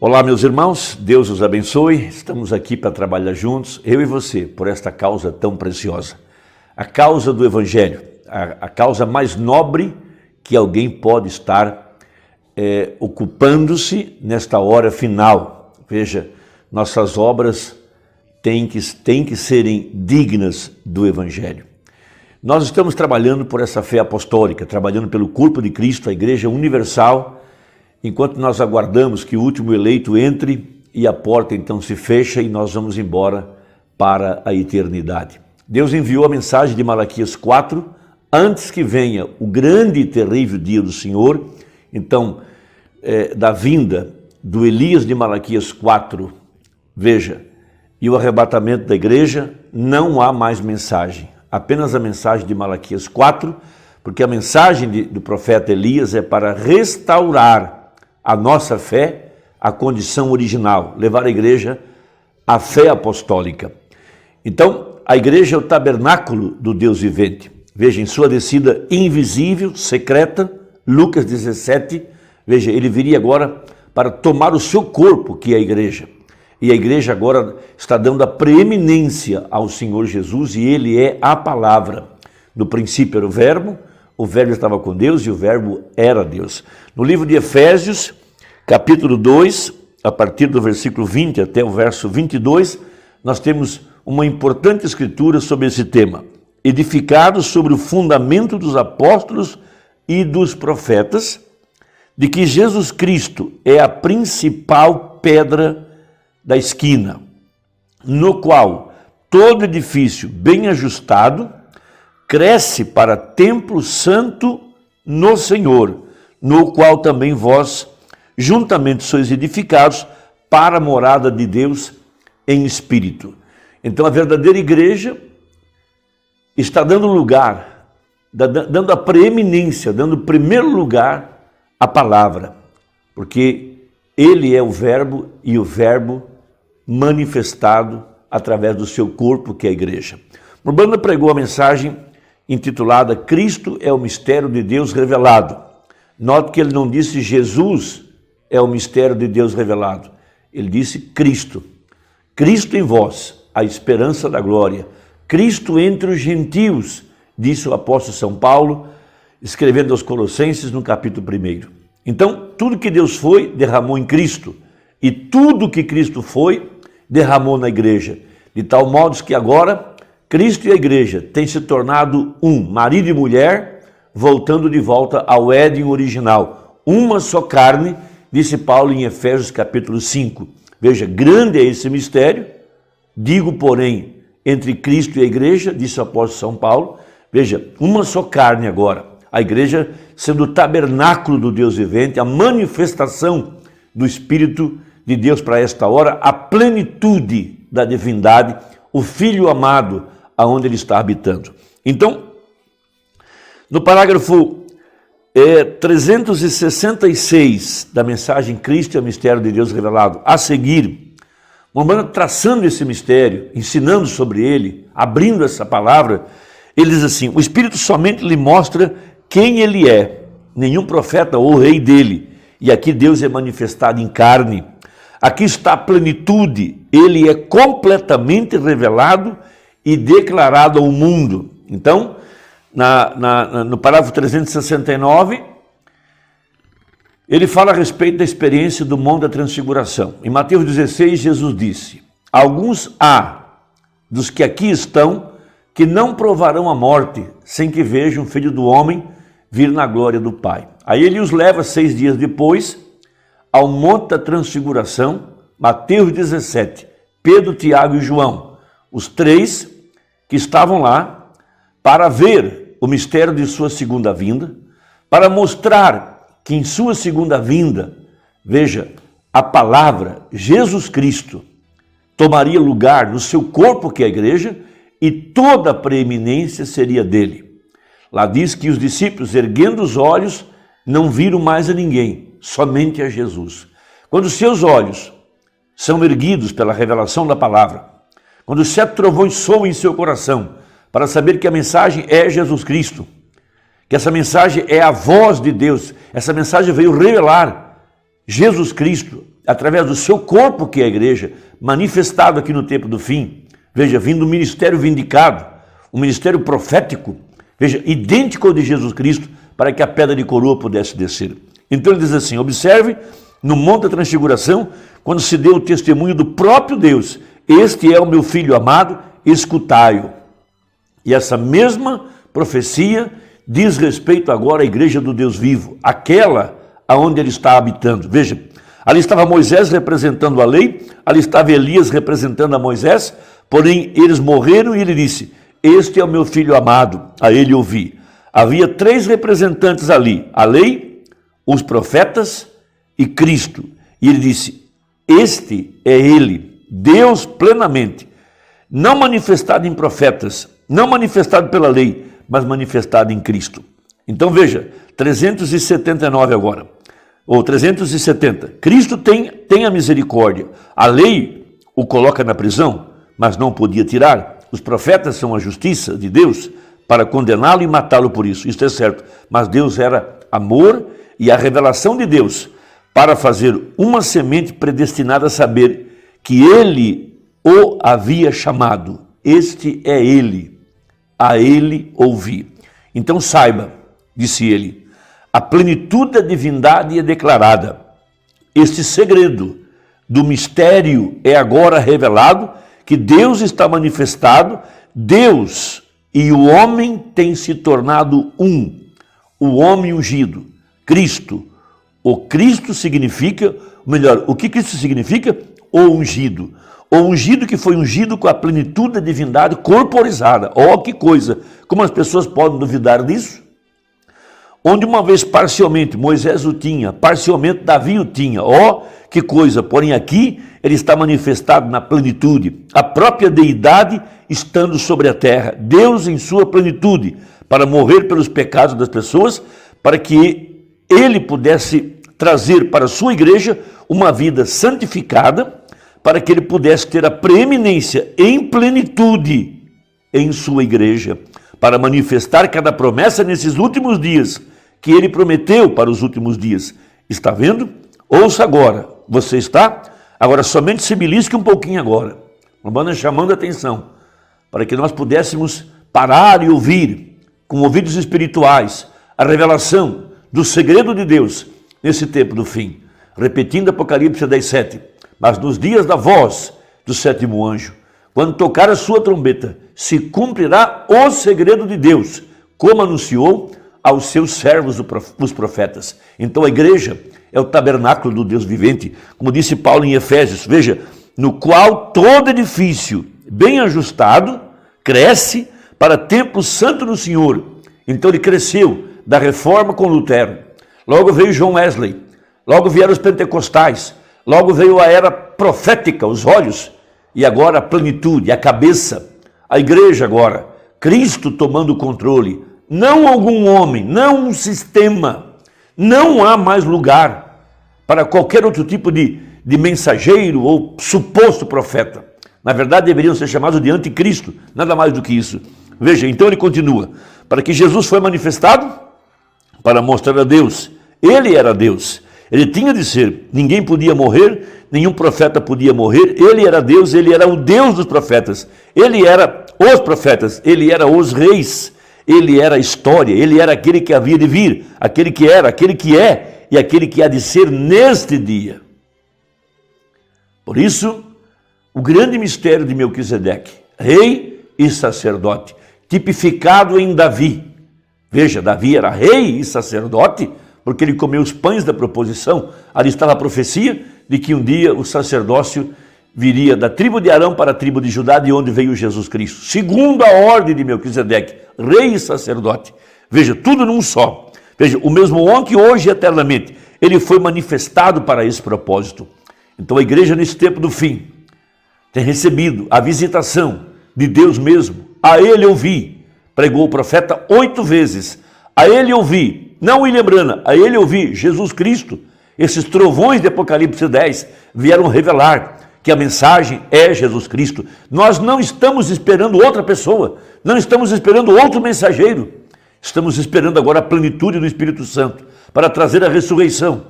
Olá, meus irmãos, Deus os abençoe. Estamos aqui para trabalhar juntos, eu e você, por esta causa tão preciosa. A causa do Evangelho, a causa mais nobre que alguém pode estar ocupando-se nesta hora final. Veja, nossas obras têm que serem dignas do Evangelho. Nós estamos trabalhando por essa fé apostólica, trabalhando pelo corpo de Cristo, a Igreja Universal, enquanto nós aguardamos que o último eleito entre e a porta então se fecha e nós vamos embora para a eternidade. Deus enviou a mensagem de Malaquias 4, antes que venha o grande e terrível dia do Senhor, então, da vinda do Elias de Malaquias 4, veja, e o arrebatamento da igreja, não há mais mensagem, apenas a mensagem de Malaquias 4, porque a mensagem do profeta Elias é para restaurar a nossa fé, a condição original, levar a igreja à fé apostólica. Então, a igreja é o tabernáculo do Deus vivente. Veja, em sua descida invisível, secreta, Lucas 17, veja, ele viria agora para tomar o seu corpo, que é a igreja. E a igreja agora está dando a preeminência ao Senhor Jesus e ele é a palavra. No princípio era o verbo estava com Deus e o verbo era Deus. No livro de Efésios, capítulo 2, a partir do versículo 20 até o verso 22, nós temos uma importante escritura sobre esse tema. Edificados sobre o fundamento dos apóstolos e dos profetas, de que Jesus Cristo é a principal pedra da esquina, no qual todo edifício bem ajustado cresce para templo santo no Senhor, no qual também vós juntamente sois edificados para a morada de Deus em espírito. Então a verdadeira igreja está dando lugar, dando a preeminência, dando o primeiro lugar à palavra, porque ele é o verbo e o verbo manifestado através do seu corpo, que é a igreja. Urbana pregou a mensagem intitulada Cristo é o mistério de Deus revelado. Note que ele não disse Jesus é o mistério de Deus revelado. Ele disse Cristo. Cristo em vós, a esperança da glória. Cristo entre os gentios, disse o apóstolo São Paulo, escrevendo aos Colossenses no capítulo 1. Então, tudo que Deus foi, derramou em Cristo. E tudo que Cristo foi, derramou na igreja. De tal modo que agora Cristo e a igreja têm se tornado um, marido e mulher, voltando de volta ao Éden original. Uma só carne, disse Paulo em Efésios capítulo 5. Veja, grande é esse mistério, digo, porém, entre Cristo e a igreja, disse o apóstolo São Paulo. Veja, uma só carne agora. A igreja sendo o tabernáculo do Deus vivente, a manifestação do Espírito de Deus para esta hora, a plenitude da divindade, o Filho amado, aonde ele está habitando. Então, no parágrafo 366 da mensagem Cristo é o mistério de Deus revelado, a seguir, Mormon traçando esse mistério, ensinando sobre ele, abrindo essa palavra, ele diz assim, o Espírito somente lhe mostra quem ele é, nenhum profeta ou rei dele, e aqui Deus é manifestado em carne. Aqui está a plenitude, ele é completamente revelado e declarado ao mundo. Então, no parágrafo 369, ele fala a respeito da experiência do Monte da Transfiguração. Em Mateus 16, Jesus disse, alguns há dos que aqui estão que não provarão a morte sem que vejam o Filho do Homem vir na glória do Pai. Aí ele os leva 6 dias depois ao Monte da Transfiguração, Mateus 17, Pedro, Tiago e João, os 3 que estavam lá para ver o mistério de sua segunda vinda, para mostrar que em sua segunda vinda, veja, a palavra, Jesus Cristo, tomaria lugar no seu corpo, que é a igreja, e toda a preeminência seria dele. Lá diz que os discípulos, erguendo os olhos, não viram mais a ninguém, somente a Jesus. Quando seus olhos são erguidos pela revelação da palavra, quando os 7 trovões soam em seu coração, para saber que a mensagem é Jesus Cristo, que essa mensagem é a voz de Deus, essa mensagem veio revelar Jesus Cristo, através do seu corpo, que é a igreja, manifestado aqui no tempo do fim, veja, vindo um ministério vindicado, um ministério profético, veja, idêntico ao de Jesus Cristo, para que a pedra de coroa pudesse descer. Então ele diz assim, observe, no Monte da Transfiguração, quando se deu o testemunho do próprio Deus, este é o meu filho amado, escutai-o. E essa mesma profecia diz respeito agora à igreja do Deus vivo, aquela aonde ele está habitando. Veja, ali estava Moisés representando a lei, ali estava Elias representando a Moisés, porém eles morreram e ele disse, este é o meu filho amado, a ele ouvi. Havia 3 representantes ali, a lei, os profetas e Cristo. E ele disse, este é ele, Deus plenamente, não manifestado em profetas, não manifestado pela lei, mas manifestado em Cristo. Então veja, 379 agora, ou 370. Cristo tem a misericórdia. A lei o coloca na prisão, mas não podia tirar. Os profetas são a justiça de Deus para condená-lo e matá-lo por isso. Isso é certo. Mas Deus era amor e a revelação de Deus para fazer uma semente predestinada a saber que ele o havia chamado. Este é ele. A ele ouvi. Então saiba, disse ele, a plenitude da divindade é declarada. Este segredo do mistério é agora revelado, que Deus está manifestado, Deus e o homem têm se tornado um. O homem ungido, Cristo. O Cristo significa, melhor, o que Cristo significa? O ungido. O ungido que foi ungido com a plenitude da divindade corporizada. Oh, que coisa! Como as pessoas podem duvidar disso? Onde uma vez parcialmente Moisés o tinha, parcialmente Davi o tinha. Oh, que coisa! Porém aqui ele está manifestado na plenitude. A própria deidade estando sobre a terra. Deus em sua plenitude, para morrer pelos pecados das pessoas, para que ele pudesse trazer para a sua igreja uma vida santificada, para que ele pudesse ter a preeminência em plenitude em sua igreja, para manifestar cada promessa nesses últimos dias, que ele prometeu para os últimos dias. Está vendo? Ouça agora. Você está? Agora somente se belisque um pouquinho agora. Vamos chamando a atenção, para que nós pudéssemos parar e ouvir, com ouvidos espirituais, a revelação do segredo de Deus nesse tempo do fim. Repetindo Apocalipse 10:7. Mas nos dias da voz do 7º anjo, quando tocar a sua trombeta, se cumprirá o segredo de Deus, como anunciou aos seus servos os profetas. Então a igreja é o tabernáculo do Deus vivente, como disse Paulo em Efésios, veja, no qual todo edifício bem ajustado cresce para templo santo no Senhor. Então ele cresceu da reforma com Lutero, logo veio John Wesley, logo vieram os pentecostais, logo veio a era profética, os olhos, e agora a plenitude, a cabeça, a igreja agora, Cristo tomando o controle, não algum homem, não um sistema, não há mais lugar para qualquer outro tipo de mensageiro ou suposto profeta. Na verdade deveriam ser chamados de anticristo, nada mais do que isso. Veja, então ele continua, para que Jesus foi manifestado, para mostrar a Deus, ele era Deus. Ele tinha de ser, ninguém podia morrer, nenhum profeta podia morrer, ele era Deus, ele era o Deus dos profetas, ele era os profetas, ele era os reis, ele era a história, ele era aquele que havia de vir, aquele que era, aquele que é e aquele que há de ser neste dia. Por isso, o grande mistério de Melquisedeque, rei e sacerdote, tipificado em Davi. Veja, Davi era rei e sacerdote, porque ele comeu os pães da proposição. Ali estava a profecia de que um dia o sacerdócio viria da tribo de Arão para a tribo de Judá, de onde veio Jesus Cristo. Segundo a ordem de Melquisedeque, rei e sacerdote. Veja, tudo num só. Veja, o mesmo ontem, hoje e eternamente. Ele foi manifestado para esse propósito. Então a igreja nesse tempo do fim tem recebido a visitação de Deus mesmo. A ele eu vi, pregou o profeta 8 vezes. A ele eu vi, não William Branham, a ele eu vi, Jesus Cristo. Esses trovões de Apocalipse 10 vieram revelar que a mensagem é Jesus Cristo. Nós não estamos esperando outra pessoa, não estamos esperando outro mensageiro. Estamos esperando agora a plenitude do Espírito Santo para trazer a ressurreição.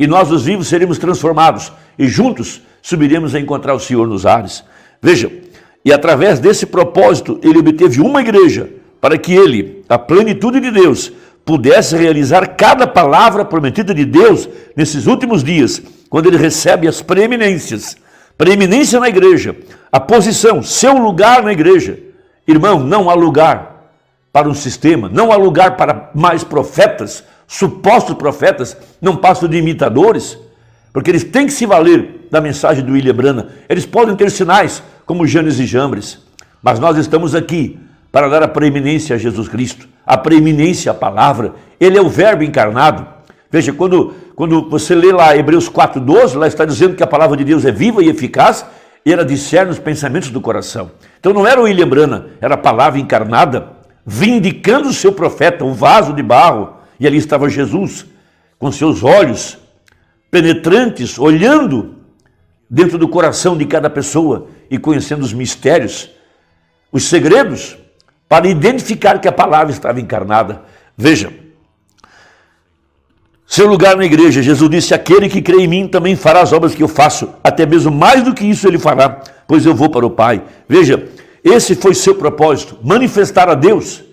e nós os vivos seremos transformados e juntos subiremos a encontrar o Senhor nos ares. Veja, e através desse propósito ele obteve uma igreja para que ele, a plenitude de Deus, pudesse realizar cada palavra prometida de Deus nesses últimos dias, quando ele recebe as preeminências. Preeminência na igreja, a posição, seu lugar na igreja. Irmão, não há lugar para um sistema, não há lugar para mais profetas, supostos profetas, não passam de imitadores, porque eles têm que se valer da mensagem do William Branham. Eles podem ter sinais, como Janes e Jambres, mas nós estamos aqui para dar a preeminência a Jesus Cristo, a preeminência à palavra. Ele é o verbo encarnado. Veja, quando você lê lá Hebreus 4:12, lá está dizendo que a palavra de Deus é viva e eficaz, e ela discerne os pensamentos do coração. Então não era o William Branham, era a palavra encarnada, vindicando o seu profeta, um vaso de barro, e ali estava Jesus, com seus olhos penetrantes, olhando dentro do coração de cada pessoa e conhecendo os mistérios, os segredos, para identificar que a palavra estava encarnada. Veja, seu lugar na igreja, Jesus disse: aquele que crê em mim também fará as obras que eu faço, até mesmo mais do que isso ele fará, pois eu vou para o Pai. Veja, esse foi seu propósito, manifestar a Deus.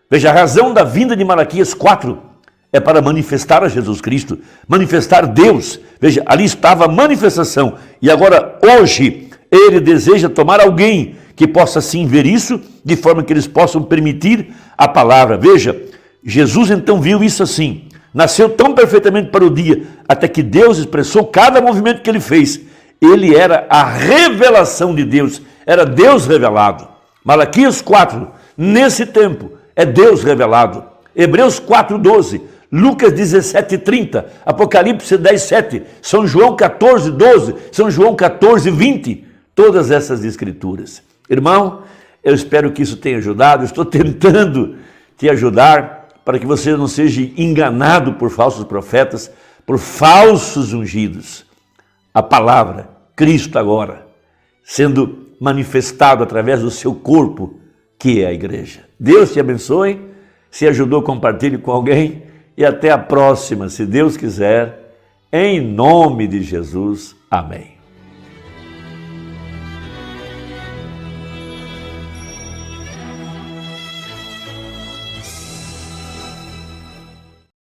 Veja, a razão da vinda de Malaquias 4 é para manifestar a Jesus Cristo, manifestar Deus. Veja, ali estava a manifestação, e agora, hoje, ele deseja tomar alguém que possa sim ver isso, de forma que eles possam permitir a palavra. Veja, Jesus então viu isso assim, nasceu tão perfeitamente para o dia, até que Deus expressou cada movimento que ele fez. Ele era a revelação de Deus, era Deus revelado. Malaquias 4, nesse tempo, é Deus revelado. Hebreus 4:12, Lucas 17:30, Apocalipse 10:7, São João 14:12, São João 14:20, todas essas escrituras. Irmão, eu espero que isso tenha ajudado, eu estou tentando te ajudar para que você não seja enganado por falsos profetas, por falsos ungidos. A palavra, Cristo agora, sendo manifestado através do seu corpo, que é a igreja. Deus te abençoe, se ajudou, compartilhe com alguém e até a próxima, se Deus quiser, em nome de Jesus. Amém.